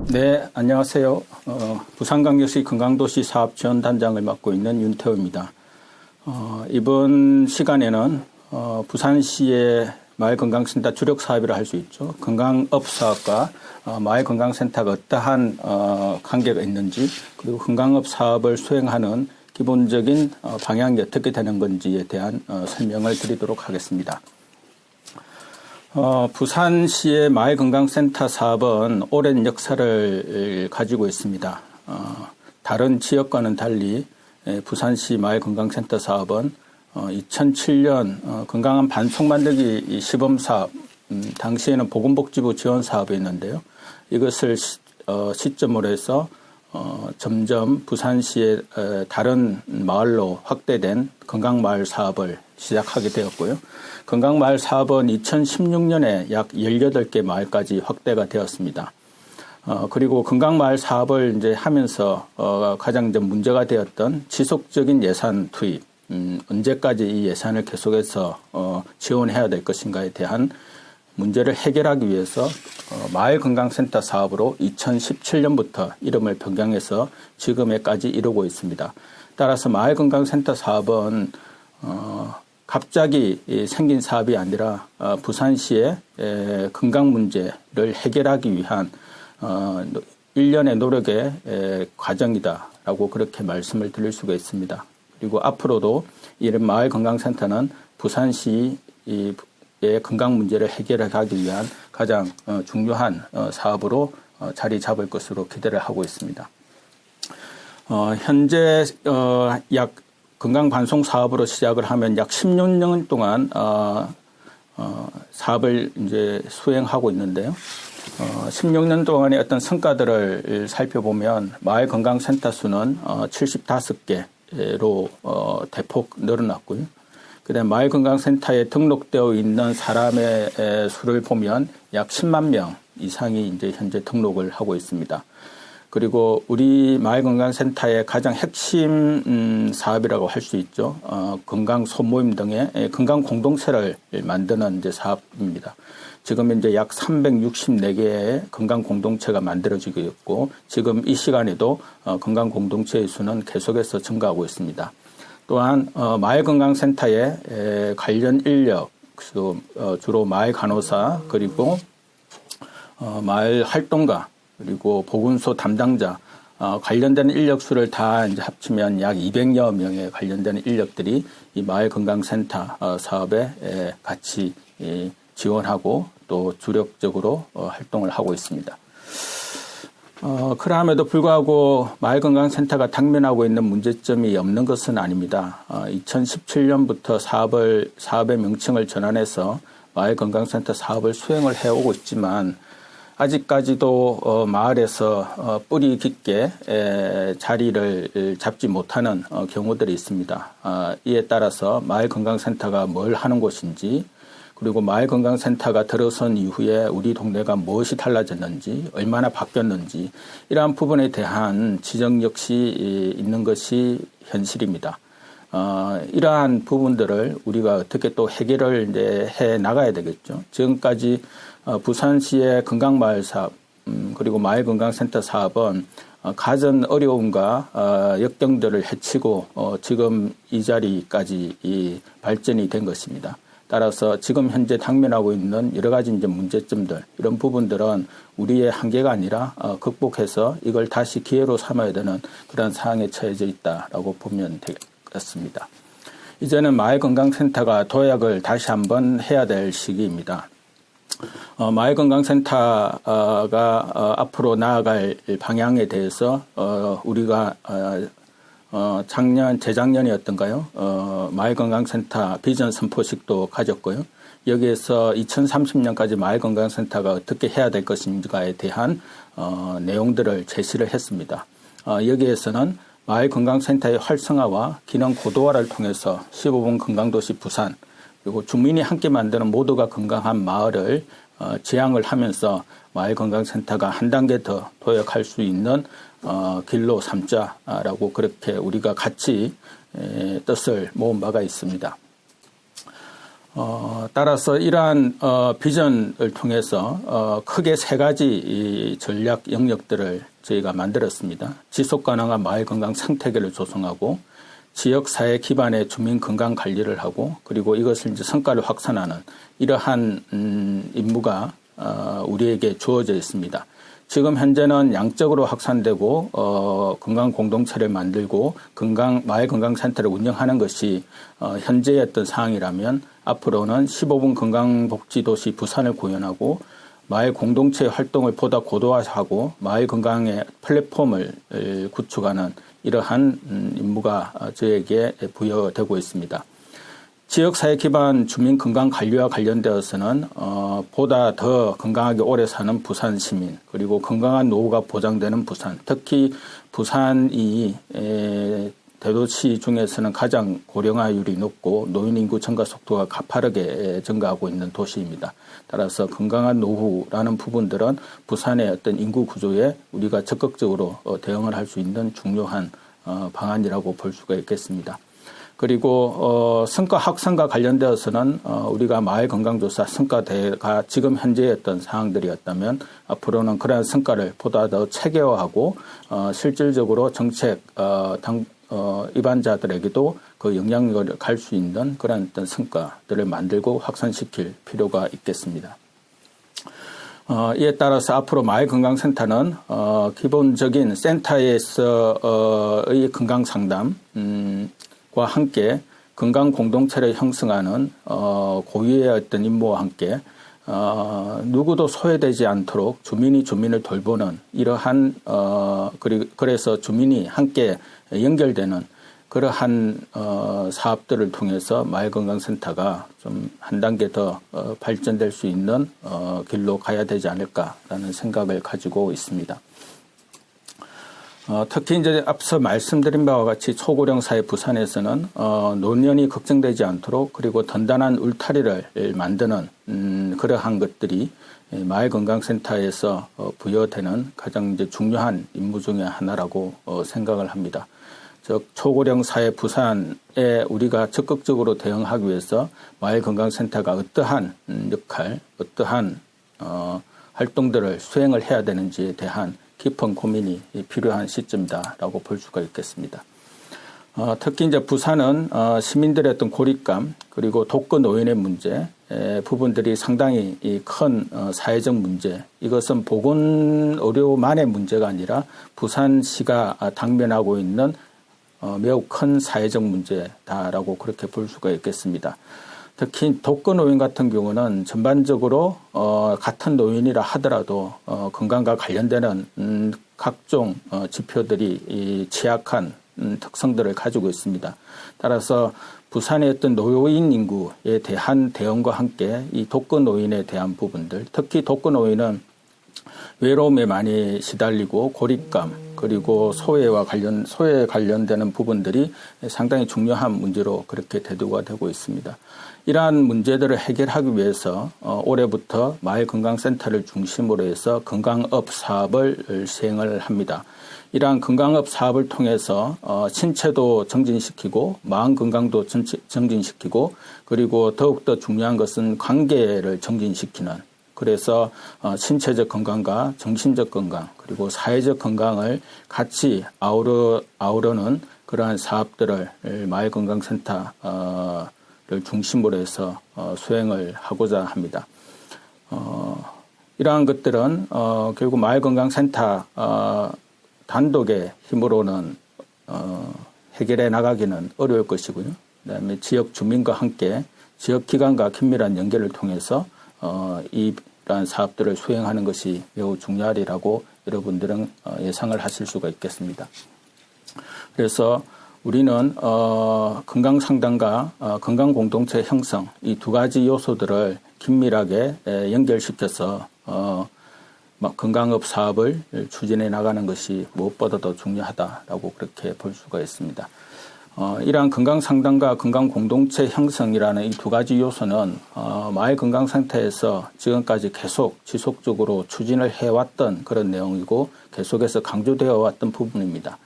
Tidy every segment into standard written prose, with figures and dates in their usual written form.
네, 안녕하세요. 부산광역시 건강도시 사업지원단장을 맡고 있는 윤태호입니다. 이번 시간에는 부산시의 마을건강센터 주력사업이라 할 수 있죠. 건강업사업과 마을건강센터가 어떠한 관계가 있는지, 그리고 건강업 사업을 수행하는 기본적인 방향이 어떻게 되는 건지에 대한 설명을 드리도록 하겠습니다. 부산시의 마을건강센터 사업은 오랜 역사를 가지고 있습니다. 다른 지역과는 달리 부산시 마을건강센터 사업은 2007년 건강한 반송 만들기 시범사업, 당시에는 보건복지부 지원사업이었는데요. 이것을 시점으로 해서 점점 부산시의 다른 마을로 확대된 건강마을 사업을 시작하게 되었고요. 건강마을 사업은 2016년에 약 18개 마을까지 확대가 되었습니다. 그리고 건강마을 사업을 이제 하면서 가장 이제 문제가 되었던 지속적인 예산 투입, 언제까지 이 예산을 계속해서 지원해야 될 것인가에 대한 문제를 해결하기 위해서 마을건강센터 사업으로 2017년부터 이름을 변경해서 지금에까지 이루고 있습니다. 따라서 마을건강센터 사업은 갑자기 생긴 사업이 아니라 부산시의 건강 문제를 해결하기 위한 일련의 노력의 과정이다라고 그렇게 말씀을 드릴 수가 있습니다. 그리고 앞으로도 이런 마을건강센터는 부산시의 건강 문제를 해결하기 위한 가장 중요한 사업으로 자리 잡을 것으로 기대를 하고 있습니다. 현재 약 건강반송 사업으로 시작을 하면 약 16년 동안 사업을 이제 수행하고 있는데요. 16년 동안의 어떤 성과들을 살펴보면 마을 건강센터 수는 75개로 대폭 늘어났고요. 그다음 마을 건강센터에 등록되어 있는 사람의 수를 보면 약 10만 명 이상이 이제 현재 등록을 하고 있습니다. 그리고 우리 마을건강센터의 가장 핵심 사업이라고 할 수 있죠. 건강 소모임 등의 건강 공동체를 만드는 이제 사업입니다. 지금 이제 약 364개의 건강 공동체가 만들어지고 있고, 지금 이 시간에도 건강 공동체의 수는 계속해서 증가하고 있습니다. 또한 마을건강센터의 관련 인력, 주로 마을 간호사, 그리고 마을 활동가, 그리고 보건소 담당자, 관련된 인력수를 다 이제 합치면 약 200여 명의 관련된 인력들이 이 마을건강센터 사업에 같이 지원하고 또 주력적으로 활동을 하고 있습니다. 그럼에도 불구하고 마을건강센터가 당면하고 있는 문제점이 없는 것은 아닙니다. 2017년부터 사업의 명칭을 전환해서 마을건강센터 사업을 수행을 해오고 있지만, 아직까지도 마을에서 뿌리 깊게 자리를 잡지 못하는 경우들이 있습니다. 이에 따라서 마을건강센터가 뭘 하는 곳인지, 그리고 마을건강센터가 들어선 이후에 우리 동네가 무엇이 달라졌는지, 얼마나 바뀌었는지, 이러한 부분에 대한 지적 역시 있는 것이 현실입니다. 이러한 부분들을 우리가 어떻게 또 해결을 이제 해 나가야 되겠죠. 지금까지 부산시의 건강마을 사업, 그리고 마을건강센터 사업은 가전 어려움과 역경들을 헤치고 지금 이 자리까지 발전이 된 것입니다. 따라서 지금 현재 당면하고 있는 여러 가지 이제 문제점들, 이런 부분들은 우리의 한계가 아니라 극복해서 이걸 다시 기회로 삼아야 되는 그런 상황에 처해져 있다라고 보면 되겠습니다. 이제는 마을건강센터가 도약을 다시 한번 해야 될 시기입니다. 마을건강센터가 앞으로 나아갈 방향에 대해서 우리가 재작년이었던가요? 마을건강센터 비전 선포식도 가졌고요. 여기에서 2030년까지 마을건강센터가 어떻게 해야 될 것인가에 대한 내용들을 제시를 했습니다. 여기에서는 마을건강센터의 활성화와 기능 고도화를 통해서 15분 건강도시 부산, 그리고 주민이 함께 만드는 모두가 건강한 마을을 지향을 하면서 마을건강센터가 한 단계 더 도약할 수 있는 길로 삼자라고 그렇게 우리가 같이 뜻을 모은 바가 있습니다. 따라서 이러한 비전을 통해서 크게 세 가지 이 전략 영역들을 저희가 만들었습니다. 지속가능한 마을건강 생태계를 조성하고 지역사회 기반의 주민 건강 관리를 하고 그리고 이것을 이제 성과를 확산하는 이러한 임무가 우리에게 주어져 있습니다. 지금 현재는 양적으로 확산되고 건강 공동체를 만들고 마을 건강센터를 운영하는 것이 현재의 어떤 상황이라면 앞으로는 15분 건강복지도시 부산을 구현하고 마을 공동체 활동을 보다 고도화하고 마을 건강의 플랫폼을 구축하는 이러한 임무가 저에게 부여되고 있습니다. 지역사회 기반 주민 건강 관리와 관련되어서는 보다 더 건강하게 오래 사는 부산 시민 그리고 건강한 노후가 보장되는 부산, 특히 부산이 대도시 중에서는 가장 고령화율이 높고 노인 인구 증가 속도가 가파르게 증가하고 있는 도시입니다. 따라서 건강한 노후라는 부분들은 부산의 어떤 인구 구조에 우리가 적극적으로 대응을 할 수 있는 중요한 방안이라고 볼 수가 있겠습니다. 그리고 성과 확산과 관련되어서는 우리가 마을 건강조사 성과대가 지금 현재의 어떤 상황들이었다면 앞으로는 그러한 성과를 보다 더 체계화하고 실질적으로 정책 입안자들에게도 그 영향력을 갈 수 있는 그런 어떤 성과들을 만들고 확산시킬 필요가 있겠습니다. 이에 따라서 앞으로 마을건강센터는 기본적인 센터에서의 건강상담과 함께 건강공동체를 형성하는 고유의 어떤 임무와 함께 누구도 소외되지 않도록 주민이 주민을 돌보는 이러한 그래서 주민이 함께 연결되는 그러한 사업들을 통해서 마을건강센터가 좀 한 단계 더 발전될 수 있는 길로 가야 되지 않을까라는 생각을 가지고 있습니다. 특히 이제 앞서 말씀드린 바와 같이 초고령 사회 부산에서는 노년이 걱정되지 않도록 그리고 든든한 울타리를 만드는 그러한 것들이 마을건강센터에서 부여되는 가장 이제 중요한 임무 중의 하나라고 생각을 합니다. 즉 초고령 사회 부산에 우리가 적극적으로 대응하기 위해서 마을건강센터가 어떠한 역할, 어떠한 활동들을 수행을 해야 되는지에 대한 깊은 고민이 필요한 시점이다라고 볼 수가 있겠습니다. 특히 이제 부산은 시민들의 어떤 고립감 그리고 독거 노인의 문제 부분들이 상당히 큰 사회적 문제, 이것은 보건 의료만의 문제가 아니라 부산시가 당면하고 있는 매우 큰 사회적 문제다라고 그렇게 볼 수가 있겠습니다. 특히 독거 노인 같은 경우는 전반적으로 같은 노인이라 하더라도 건강과 관련되는 각종 지표들이 취약한 특성들을 가지고 있습니다. 따라서 부산의 어떤 노인 인구에 대한 대응과 함께 이 독거 노인에 대한 부분들, 특히 독거 노인은 외로움에 많이 시달리고 고립감 그리고 소외에 관련되는 부분들이 상당히 중요한 문제로 그렇게 대두가 되고 있습니다. 이러한 문제들을 해결하기 위해서 올해부터 마을건강센터를 중심으로 해서 건강업 사업을 시행을 합니다. 이러한 건강업 사업을 통해서 신체도 정진시키고 마음 건강도 정진시키고 그리고 더욱더 중요한 것은 관계를 정진시키는, 그래서 신체적 건강과 정신적 건강 그리고 사회적 건강을 같이 아우르는 그러한 사업들을 마을건강센터를 중심으로 해서 수행을 하고자 합니다. 이러한 것들은 결국 마을건강센터 단독의 힘으로는 해결해 나가기는 어려울 것이고요. 그다음에 지역 주민과 함께 지역 기관과 긴밀한 연계를 통해서 이러한 사업들을 수행하는 것이 매우 중요하리라고 여러분들은 예상을 하실 수가 있겠습니다. 그래서 우리는 건강상담과 건강공동체 형성 이 두 가지 요소들을 긴밀하게 연결시켜서 건강업 사업을 추진해 나가는 것이 무엇보다 더 중요하다라고 그렇게 볼 수가 있습니다. 이러한 건강상담과 건강공동체 형성이라는 이 두 가지 요소는 마을건강센터에서 지금까지 계속 지속적으로 추진을 해왔던 그런 내용이고 계속해서 강조되어 왔던 부분입니다.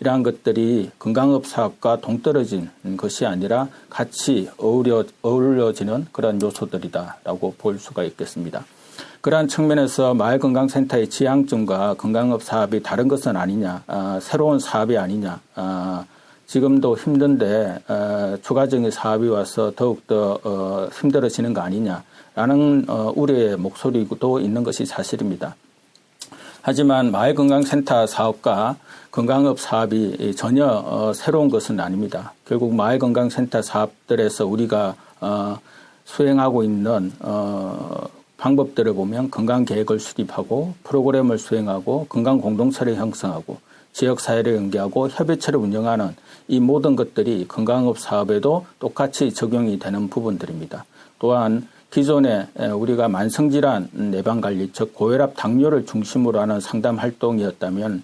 이러한 것들이 건강업 사업과 동떨어진 것이 아니라 같이 어우러지는 그런 요소들이다라고 볼 수가 있겠습니다. 그러한 측면에서 마을건강센터의 지향점과 건강업 사업이 다른 것은 아니냐, 새로운 사업이 아니냐, 지금도 힘든데 추가적인 사업이 와서 더욱더 힘들어지는 거 아니냐라는 우려의 목소리도 있는 것이 사실입니다. 하지만 마을건강센터 사업과 건강업 사업이 전혀 새로운 것은 아닙니다. 결국 마을건강센터 사업들에서 우리가 수행하고 있는 방법들을 보면 건강계획을 수립하고 프로그램을 수행하고 건강공동체를 형성하고 지역사회를 연계하고 협의체를 운영하는 이 모든 것들이 건강업 사업에도 똑같이 적용이 되는 부분들입니다. 또한 기존에 우리가 만성질환 예방관리, 즉 고혈압, 당뇨를 중심으로 하는 상담 활동이었다면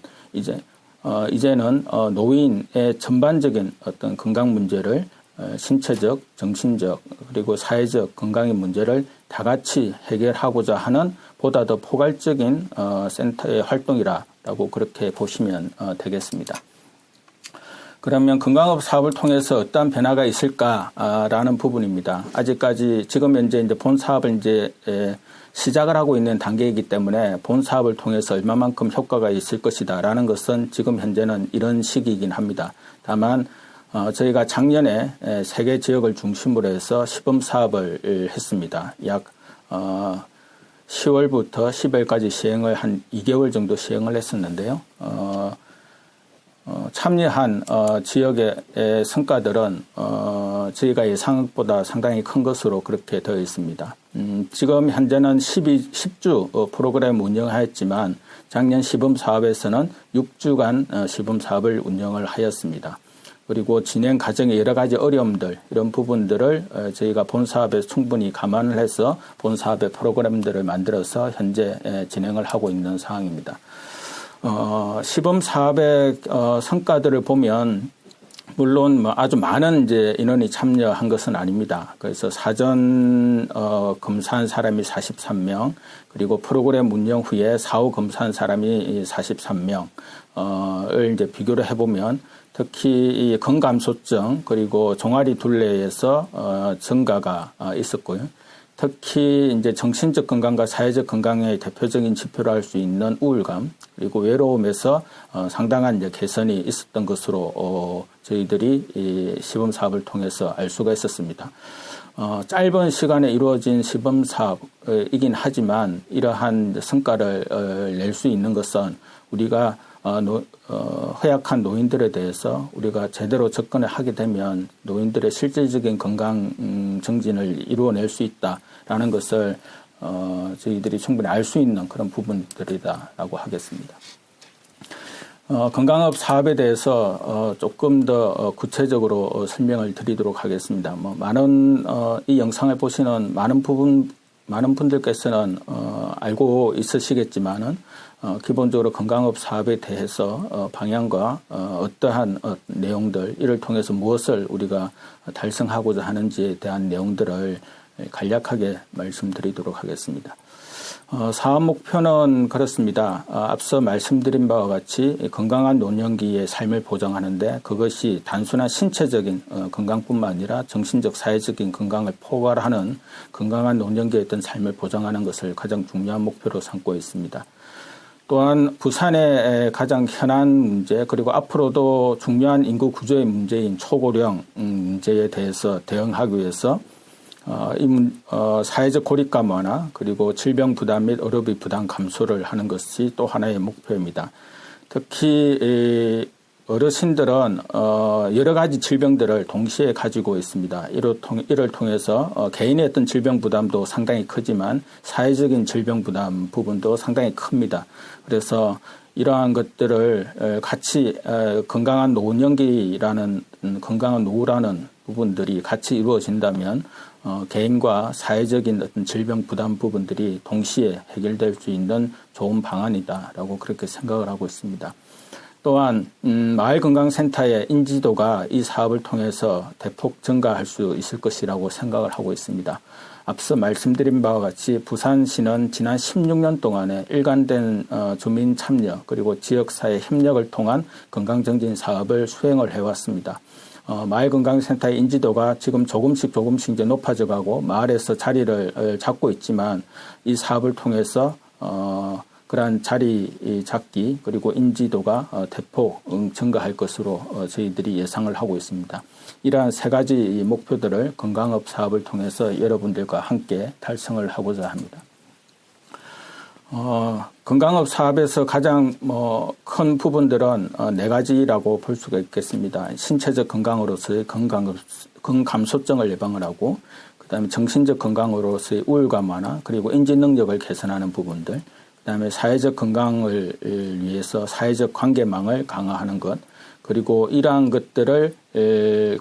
이제는 노인의 전반적인 어떤 건강 문제를 신체적, 정신적, 그리고 사회적 건강의 문제를 다 같이 해결하고자 하는 보다 더 포괄적인 센터의 활동이라고 그렇게 보시면 되겠습니다. 그러면 건강업 사업을 통해서 어떠한 변화가 있을까라는 부분입니다. 아직까지 지금 현재 이제 본 사업을 이제 시작을 하고 있는 단계이기 때문에 본 사업을 통해서 얼마만큼 효과가 있을 것이다라는 것은 지금 현재는 이런 시기이긴 합니다. 다만 저희가 작년에 3개 지역을 중심으로 해서 시범 사업을 했습니다. 약 10월부터 10월까지 시행을 한 2개월 정도 시행을 했었는데요. 참여한 지역의 성과들은 저희가 예상보다 상당히 큰 것으로 그렇게 되어 있습니다. 지금 현재는 10주 프로그램 운영하였지만 작년 시범 사업에서는 6주간 시범 사업을 운영을 하였습니다. 그리고 진행 과정의 여러 가지 어려움들, 이런 부분들을 저희가 본 사업에 충분히 감안을 해서 본 사업의 프로그램들을 만들어서 현재 진행을 하고 있는 상황입니다. 시범 사업의 성과들을 보면 물론 아주 많은 이제 인원이 참여한 것은 아닙니다. 그래서 사전 검사한 사람이 43명, 그리고 프로그램 운영 후에 사후 검사한 사람이 43명을 이제 비교를 해보면 특히 이 건감소증 그리고 종아리 둘레에서 증가가 있었고요. 특히 이제 정신적 건강과 사회적 건강의 대표적인 지표로 할 수 있는 우울감 그리고 외로움에서 상당한 이제 개선이 있었던 것으로 저희들이 이 시범 사업을 통해서 알 수가 있었습니다. 짧은 시간에 이루어진 시범 사업이긴 하지만 이러한 성과를 낼 수 있는 것은 우리가 허약한 노인들에 대해서 우리가 제대로 접근을 하게 되면 노인들의 실질적인 건강 정진을 이루어낼 수 있다라는 것을 저희들이 충분히 알 수 있는 그런 부분들이다라고 하겠습니다. 건강업 사업에 대해서 조금 더 구체적으로 설명을 드리도록 하겠습니다. 많은 이 영상을 보시는 많은 분들께서는 알고 있으시겠지만은 기본적으로 건강업 사업에 대해서 방향과 어떠한 내용들 이를 통해서 무엇을 우리가 달성하고자 하는지에 대한 내용들을 간략하게 말씀드리도록 하겠습니다. 사업 목표는 그렇습니다. 앞서 말씀드린 바와 같이 건강한 노년기의 삶을 보장하는데 그것이 단순한 신체적인 건강뿐만 아니라 정신적, 사회적인 건강을 포괄하는 건강한 노년기의 어떤 삶을 보장하는 것을 가장 중요한 목표로 삼고 있습니다. 또한 부산의 가장 현안 문제 그리고 앞으로도 중요한 인구 구조의 문제인 초고령 문제에 대해서 대응하기 위해서 사회적 고립감 완화 그리고 질병 부담 및 의료비 부담 감소를 하는 것이 또 하나의 목표입니다. 특히 어르신들은 여러 가지 질병들을 동시에 가지고 있습니다. 이를 통해서 개인의 어떤 질병 부담도 상당히 크지만 사회적인 질병 부담 부분도 상당히 큽니다. 그래서 이러한 것들을 같이 건강한 노년기라는 건강한 노후라는 부분들이 같이 이루어진다면 개인과 사회적인 어떤 질병 부담 부분들이 동시에 해결될 수 있는 좋은 방안이다라고 그렇게 생각을 하고 있습니다. 또한 마을건강센터의 인지도가 이 사업을 통해서 대폭 증가할 수 있을 것이라고 생각을 하고 있습니다. 앞서 말씀드린 바와 같이 부산시는 지난 16년 동안에 일관된 주민 참여 그리고 지역사회 협력을 통한 건강정진 사업을 수행을 해왔습니다. 마을건강센터의 인지도가 지금 조금씩 이제 높아져 가고 마을에서 자리를 잡고 있지만 이 사업을 통해서 그러한 자리 잡기 그리고 인지도가 대폭 증가할 것으로 저희들이 예상을 하고 있습니다. 이러한 세 가지 목표들을 건강업 사업을 통해서 여러분들과 함께 달성을 하고자 합니다. 건강업 사업에서 가장 큰 부분들은 네 가지라고 볼 수가 있겠습니다. 신체적 건강으로서의 건감소증을 예방을 하고, 그다음에 정신적 건강으로서의 우울감 완화, 그리고 인지 능력을 개선하는 부분들, 그다음에 사회적 건강을 위해서 사회적 관계망을 강화하는 것, 그리고 이러한 것들을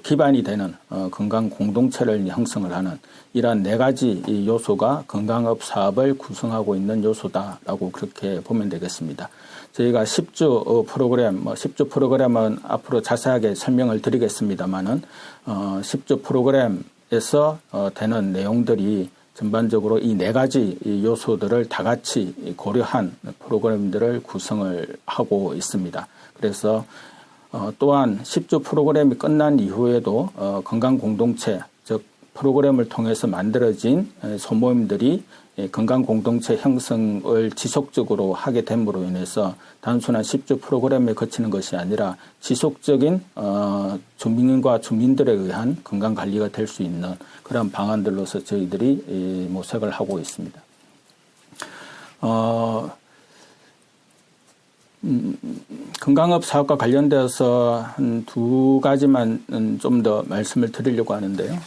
기반이 되는 건강 공동체를 형성을 하는 이러한 네 가지 요소가 건강업 사업을 구성하고 있는 요소다라고 그렇게 보면 되겠습니다. 저희가 10주 프로그램, 10주 프로그램은 앞으로 자세하게 설명을 드리겠습니다만은 10주 프로그램에서 되는 내용들이 전반적으로 이 네 가지 요소들을 다 같이 고려한 프로그램들을 구성을 하고 있습니다. 그래서 또한 10주 프로그램이 끝난 이후에도 건강공동체, 즉 프로그램을 통해서 만들어진 소모임들이 건강공동체 형성을 지속적으로 하게 됨으로 인해서 단순한 10주 프로그램에 거치는 것이 아니라 지속적인 주민과 주민들에 의한 건강관리가 될 수 있는 그런 방안들로서 저희들이 모색을 하고 있습니다. 건강업 사업과 관련되어서 한 두 가지만 좀 더 말씀을 드리려고 하는데요.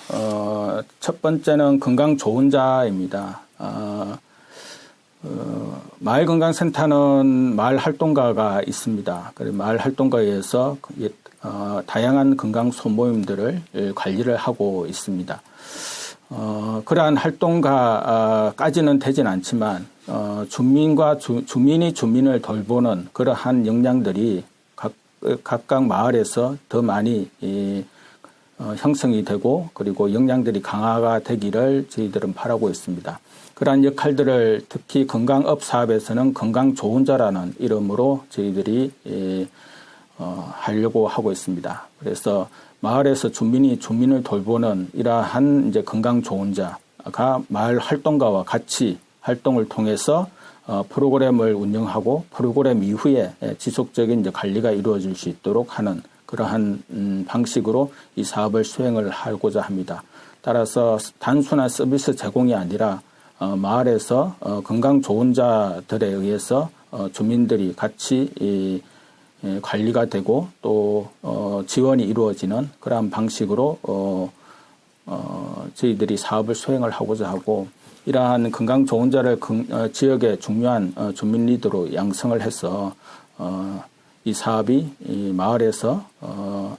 첫 번째는 건강 좋은 자입니다. 마을건강센터는 마을 활동가가 있습니다. 마을 활동가에서 다양한 건강 소모임들을 관리를 하고 있습니다. 그러한 활동가까지는 되진 않지만 주민이 주민을 돌보는 그러한 역량들이 각각 마을에서 더 많이 형성이 되고 그리고 역량들이 강화가 되기를 저희들은 바라고 있습니다. 그러한 역할들을 특히 건강업 사업에서는 건강 좋은 자라는 이름으로 저희들이 하려고 하고 있습니다. 그래서 마을에서 주민이 주민을 돌보는 이러한 이제 건강 좋은 자가 마을 활동가와 같이 활동을 통해서 프로그램을 운영하고 프로그램 이후에 지속적인 이제 관리가 이루어질 수 있도록 하는 그러한 방식으로 이 사업을 수행을 하고자 합니다. 따라서 단순한 서비스 제공이 아니라 마을에서 건강 좋은 자들에 의해서 주민들이 같이 관리가 되고 또 지원이 이루어지는 그러한 방식으로 저희들이 사업을 수행을 하고자 하고 이러한 건강 좋은 자를 지역의 중요한 주민 리더로 양성을 해서 이 사업이 이 마을에서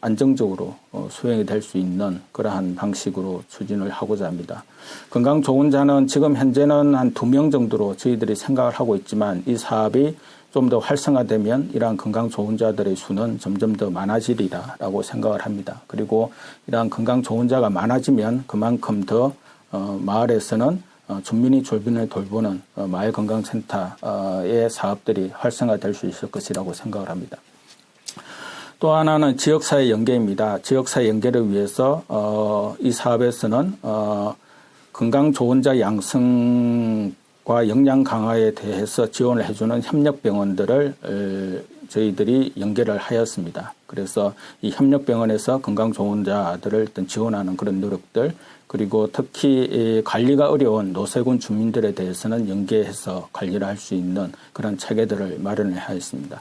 안정적으로 수행이 될 수 있는 그러한 방식으로 추진을 하고자 합니다. 건강 좋은 자는 지금 현재는 한 2명 정도로 저희들이 생각을 하고 있지만 이 사업이 좀 더 활성화되면 이러한 건강 좋은 자들의 수는 점점 더 많아지리라라고 생각을 합니다. 그리고 이러한 건강 좋은 자가 많아지면 그만큼 더 마을에서는 주민이 주민을 돌보는 마을건강센터의 사업들이 활성화될 수 있을 것이라고 생각을 합니다. 또 하나는 지역사회 연계입니다. 지역사회 연계를 위해서 이 사업에서는 건강 좋은 자 양성과 역량 강화에 대해서 지원을 해주는 협력병원들을 저희들이 연계를 하였습니다. 그래서 이 협력병원에서 건강 좋은 자들을 일단 지원하는 그런 노력들, 그리고 특히 관리가 어려운 노세군 주민들에 대해서는 연계해서 관리를 할 수 있는 그런 체계들을 마련을 하였습니다.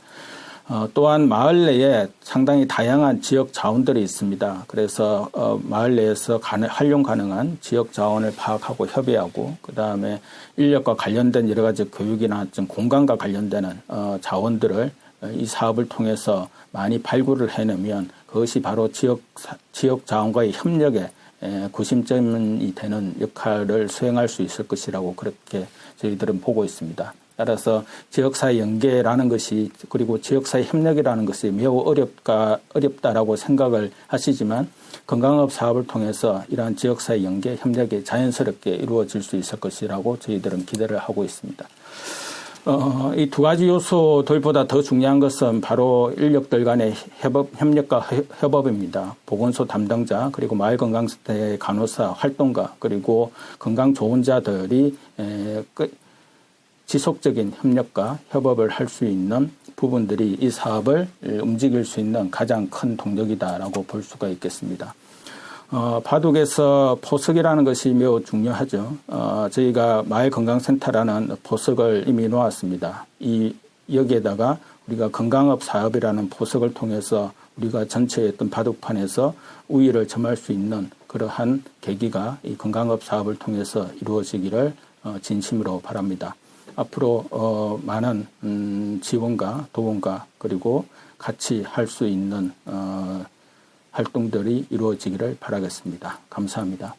또한 마을 내에 상당히 다양한 지역 자원들이 있습니다. 그래서 마을 내에서 활용 가능한 지역 자원을 파악하고 협의하고 그다음에 인력과 관련된 여러 가지 교육이나 좀 공간과 관련되는 자원들을 이 사업을 통해서 많이 발굴을 해내면 그것이 바로 지역 자원과의 협력에 구심점이 되는 역할을 수행할 수 있을 것이라고 그렇게 저희들은 보고 있습니다. 따라서 지역사회 연계라는 것이 그리고 지역사회 협력이라는 것이 매우 어렵다라고 생각을 하시지만 건강업 사업을 통해서 이러한 지역사회 연계 협력이 자연스럽게 이루어질 수 있을 것이라고 저희들은 기대를 하고 있습니다. 이 두 가지 요소들보다 더 중요한 것은 바로 인력들 간의 협력과 협업입니다. 보건소 담당자 그리고 마을건강센터의 간호사 활동가 그리고 건강 조언자들이 지속적인 협력과 협업을 할 수 있는 부분들이 이 사업을 움직일 수 있는 가장 큰 동력이다라고 볼 수가 있겠습니다. 바둑에서 포석이라는 것이 매우 중요하죠. 저희가 마을건강센터라는 포석을 이미 놓았습니다. 여기에다가 우리가 건강업 사업이라는 포석을 통해서 우리가 전체의 어떤 바둑판에서 우위를 점할 수 있는 그러한 계기가 이 건강업 사업을 통해서 이루어지기를 진심으로 바랍니다. 앞으로 많은 지원과 도움과 그리고 같이 할 수 있는 활동들이 이루어지기를 바라겠습니다. 감사합니다.